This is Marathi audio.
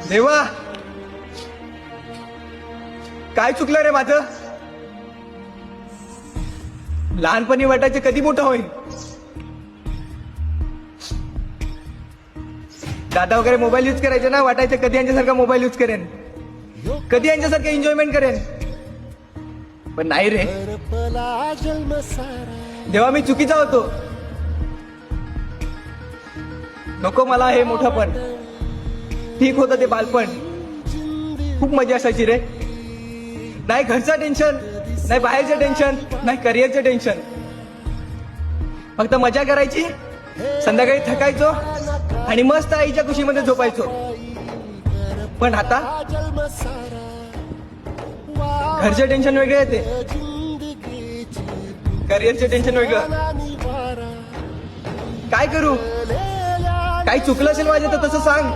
देवा, काय चुकलं रे माझं? लहानपणी वाटायचं कधी मोठं होईल. दादा वगैरे मोबाईल यूज करायचे ना, वाटायचं कधी यांच्यासारखा मोबाईल यूज करेन, कधी यांच्यासारखं एन्जॉयमेंट करेन. पण नाही रे देवा, मी चुकीचा होतो. नको मला हे मोठंपण. ठीक होतं ते बालपण, खूप मजा असायची रे. नाही घरचं टेन्शन, नाही बाहेरचं टेन्शन, नाही करिअरचं टेन्शन. फक्त मजा करायची, संध्याकाळी थकायचो आणि मस्त आईच्या खुशीमध्ये झोपायचो. पण आता घरचे टेन्शन वेगळे येते, करिअरचे टेन्शन वेगळं. काय करू? काही चुकलं असेल माझं तर तसं सांग.